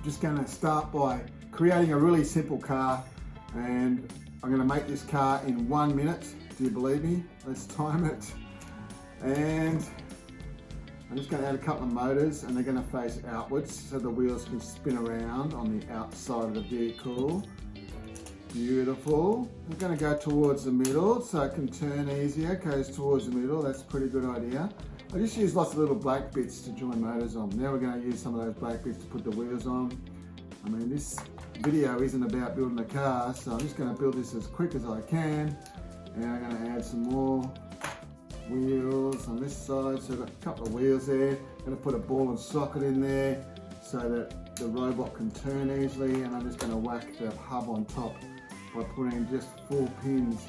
just going to start by creating a really simple car, and I'm going to make this car in 1 minute. Do you believe me? Let's time it. And I'm just going to add a couple of motors, and they're going to face outwards so the wheels can spin around on the outside of the vehicle. Beautiful. We're going to go towards the middle so it can turn easier. Goes towards the middle. That's a pretty good idea. I just use lots of little black bits to join motors on. Now we're going to use some of those black bits to put the wheels on. I mean, this video isn't about building a car, so I'm just going to build this as quick as I can. And I'm going to add some more wheels on this side. So I've got a couple of wheels there. I'm going to put a ball and socket in there so that the robot can turn easily. And I'm just going to whack the hub on top by putting just 4 pins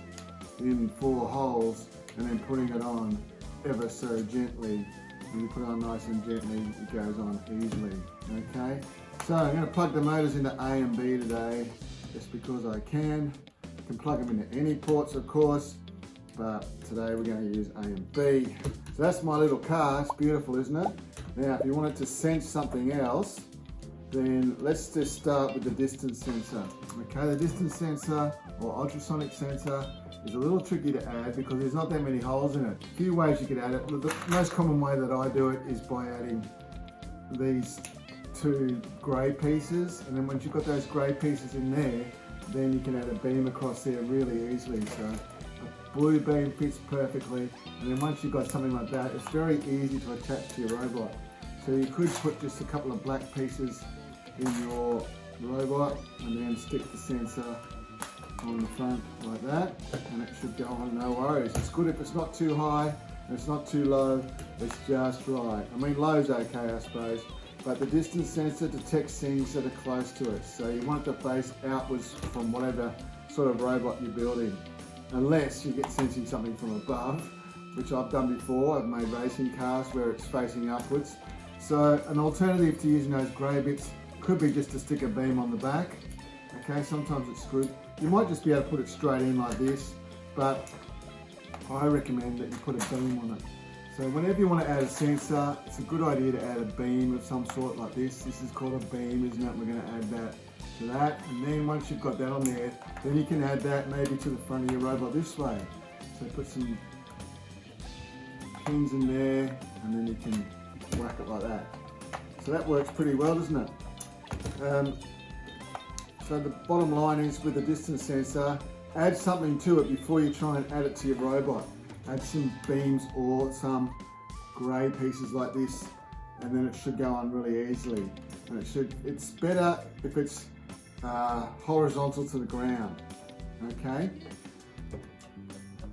in 4 holes and then putting it on ever so gently. When you put it on nice and gently, it goes on easily. Okay, so I'm going to plug the motors into A and B today just because I can. You can plug them into any ports, of course, but today we're going to use A and B. So that's my little car. It's beautiful, isn't it? Now if you wanted to sense something else, then let's just start with the distance sensor. Okay, the distance sensor or ultrasonic sensor is a little tricky to add because there's not that many holes in it. A few ways you could add it. The most common way that I do it is by adding these 2 grey pieces, and then once you've got those grey pieces in there, then you can add a beam across there really easily. So a blue beam fits perfectly, and then once you've got something like that, it's very easy to attach to your robot. So you could put just a couple of black pieces in your robot and then stick the sensor on the front like that, and it should go on, no worries. It's good if it's not too high and it's not too low, it's just right. I mean, low's okay, I suppose, but the distance sensor detects things that are close to it, so you want it to face outwards from whatever sort of robot you're building, unless you get sensing something from above, which I've done before. I've made racing cars where it's facing upwards. So an alternative to using those grey bits could be just to stick a beam on the back. Okay, sometimes it's good. You might just be able to put it straight in like this, but I recommend that you put a beam on it. So whenever you want to add a sensor, it's a good idea to add a beam of some sort like this. This is called a beam, isn't it? We're going to add that to that, and then once you've got that on there, then you can add that maybe to the front of your robot this way. So put some pins in there, and then you can whack it like that. So that works pretty well, doesn't it? So the bottom line is, with the distance sensor, add something to it before you try and add it to your robot. Add some beams or some grey pieces like this, and then it should go on really easily. And it's better if it's horizontal to the ground. Okay.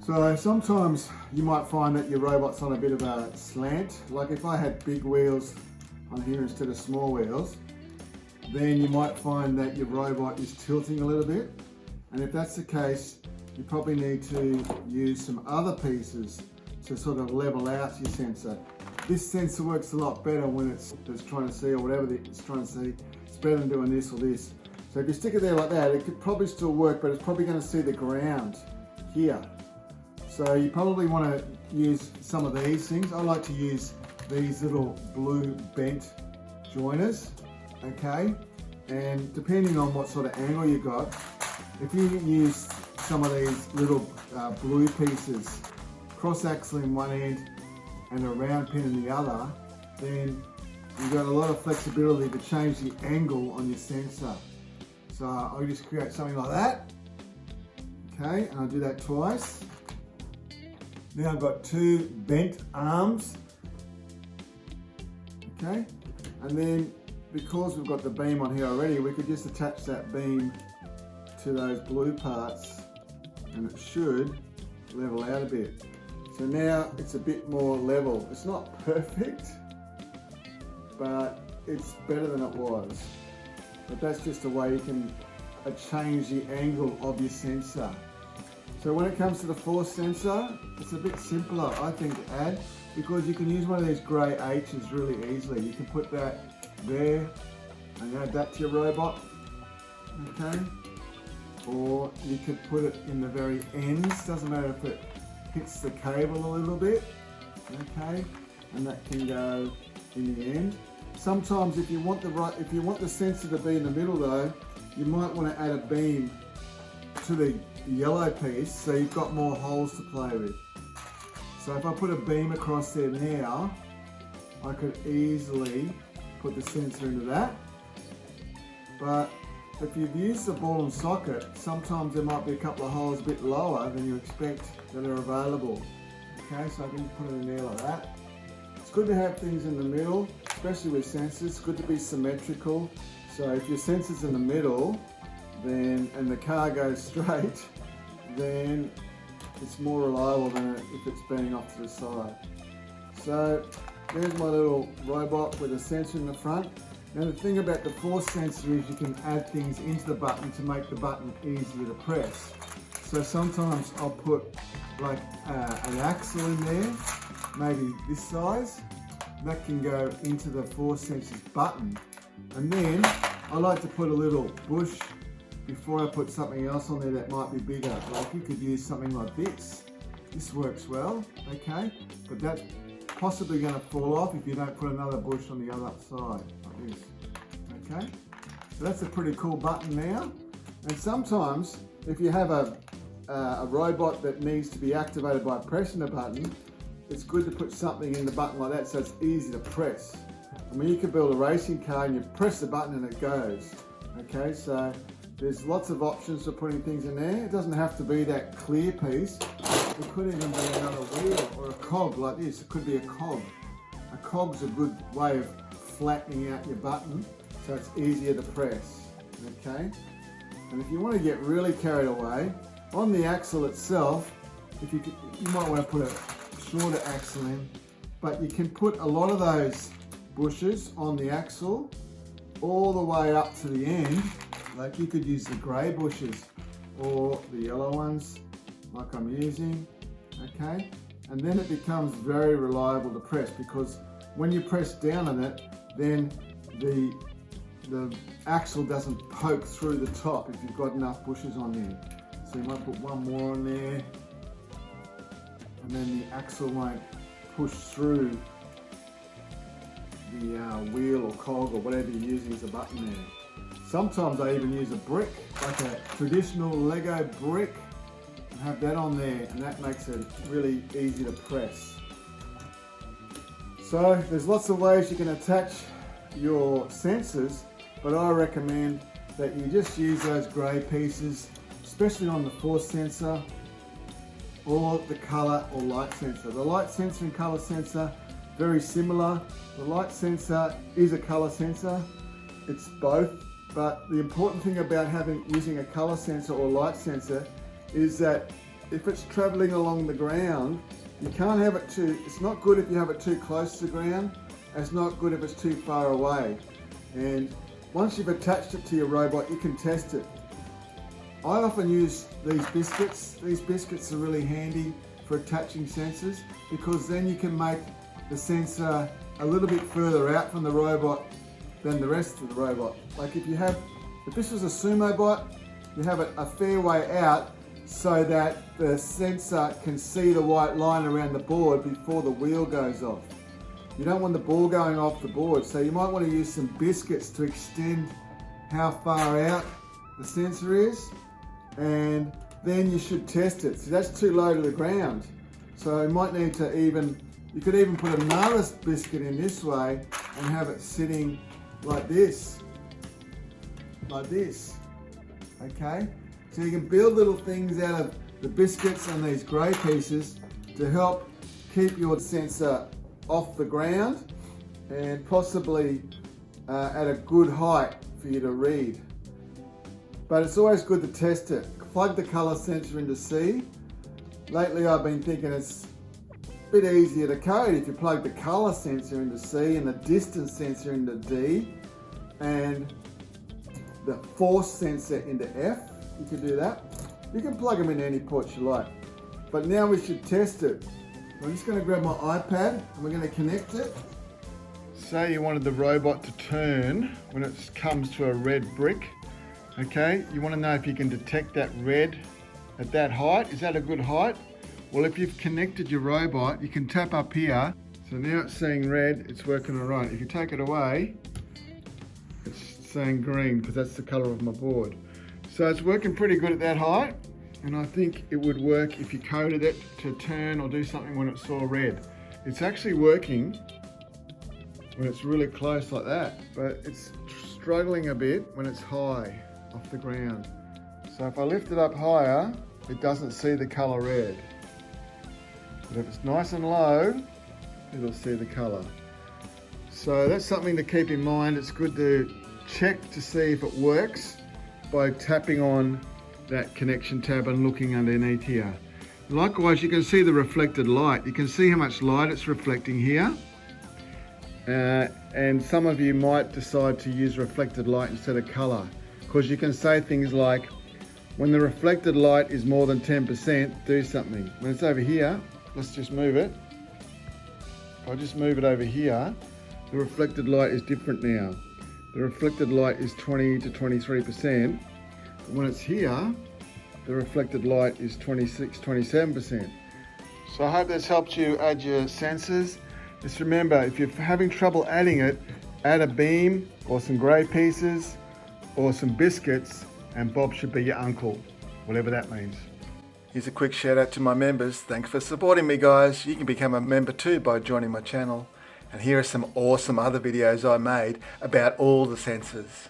So sometimes you might find that your robot's on a bit of a slant. Like if I had big wheels on here instead of small wheels, then you might find that your robot is tilting a little bit. And if that's the case, you probably need to use some other pieces to sort of level out your sensor. This sensor works a lot better when it's trying to see, or whatever it's trying to see. It's better than doing this or this. So if you stick it there like that, it could probably still work, but it's probably going to see the ground here. So you probably want to use some of these things. I like to use these little blue bent joiners, okay? And depending on what sort of angle you got, if you use some of these little blue pieces, cross axle in one end and a round pin in the other, then you've got a lot of flexibility to change the angle on your sensor. So I'll just create something like that, okay? And I'll do that twice. Now I've got 2 bent arms, okay? And then because we've got the beam on here already, we could just attach that beam to those blue parts and it should level out a bit. So now it's a bit more level. It's not perfect, but it's better than it was. But that's just a way you can change the angle of your sensor. So when it comes to the force sensor, it's a bit simpler, I think, to add, because you can use one of these grey H's really easily. You can put that there and add that to your robot, okay? Or you could put it in the very ends, doesn't matter if it hits the cable a little bit, okay? And that can go in the end. Sometimes if you want the sensor to be in the middle though, you might want to add a beam to the yellow piece so you've got more holes to play with. So if I put a beam across there now, I could easily put the sensor into that. But if you've used the ball and socket, sometimes there might be a couple of holes a bit lower than you expect that are available. Okay, so I can just put it in there like that. It's good to have things in the middle, especially with sensors. It's good to be symmetrical. So if your sensor's in the middle, then and the car goes straight, then it's more reliable than if it's being off to the side. So there's my little robot with a sensor in the front. Now the thing about the force sensor is you can add things into the button to make the button easier to press. So sometimes I'll put like an axle in there, maybe this size. That can go into the force sensor's button. And then I like to put a little bush before I put something else on there that might be bigger. Like you could use something like this. This works well, okay? But that's possibly going to fall off if you don't put another bush on the other side, like this, okay? So that's a pretty cool button now. And sometimes, if you have a robot that needs to be activated by pressing a button, it's good to put something in the button like that so it's easy to press. I mean, you could build a racing car and you press the button and it goes, okay? So there's lots of options for putting things in there. It doesn't have to be that clear piece. It could even be another wheel or a cog like this. It could be a cog. A cog's a good way of flattening out your button so it's easier to press, okay? And if you want to get really carried away, on the axle itself, you might want to put a shorter axle in, but you can put a lot of those bushes on the axle all the way up to the end. Like you could use the grey bushes or the yellow ones like I'm using, okay? And then it becomes very reliable to press because when you press down on it, then the axle doesn't poke through the top if you've got enough bushes on there. So you might put one more on there and then the axle won't push through the wheel or cog or whatever you're using as a button there. Sometimes I even use a brick, like a traditional Lego brick, and have that on there, and that makes it really easy to press. So there's lots of ways you can attach your sensors, but I recommend that you just use those grey pieces, especially on the force sensor or the colour or light sensor. The light sensor and colour sensor, very similar. The light sensor is a colour sensor. It's both. But the important thing about using a colour sensor or light sensor is that if it's travelling along the ground, you can't have it it's not good if you have it too close to the ground, and it's not good if it's too far away. And once you've attached it to your robot, you can test it. I often use these biscuits. These biscuits are really handy for attaching sensors because then you can make the sensor a little bit further out from the robot than the rest of the robot. Like if this was a sumo bot, you have it a fair way out so that the sensor can see the white line around the board before the wheel goes off. You don't want the ball going off the board, so you might want to use some biscuits to extend how far out the sensor is, and then you should test it. So that's too low to the ground. So you might need to you could even put another biscuit in this way and have it sitting like this, okay? So you can build little things out of the biscuits and these grey pieces to help keep your sensor off the ground and possibly at a good height for you to read. But it's always good to test it. Plug the colour sensor into C. Lately I've been thinking it's a bit easier to code if you plug the colour sensor into C and the distance sensor into D and the force sensor into F. You can do that. You can plug them in any ports you like. But now we should test it. I'm just going to grab my iPad and we're going to connect it. Say you wanted the robot to turn when it comes to a red brick. Okay, you want to know if you can detect that red at that height. Is that a good height? Well, if you've connected your robot, you can tap up here. So now it's saying red, it's working all right. If you take it away, it's saying green because that's the color of my board. So it's working pretty good at that height, and I think it would work if you coded it to turn or do something when it saw red. It's actually working when it's really close like that, but it's struggling a bit when it's high off the ground. So if I lift it up higher, it doesn't see the color red. But if it's nice and low, it'll see the color. So that's something to keep in mind. It's good to check to see if it works by tapping on that connection tab and looking underneath here. Likewise, you can see the reflected light. You can see how much light it's reflecting here. And some of you might decide to use reflected light instead of color, because you can say things like, when the reflected light is more than 10%, do something. When it's over here, let's just move it. If I just move it over here, the reflected light is different now. The reflected light is 20 to 23%. When it's here, the reflected light is 26, 27%. So I hope this helps you add your sensors. Just remember, if you're having trouble adding it, add a beam or some grey pieces or some biscuits, and Bob should be your uncle, whatever that means. Here's a quick shout out to my members. Thanks for supporting me, guys. You can become a member too by joining my channel. And here are some awesome other videos I made about all the sensors.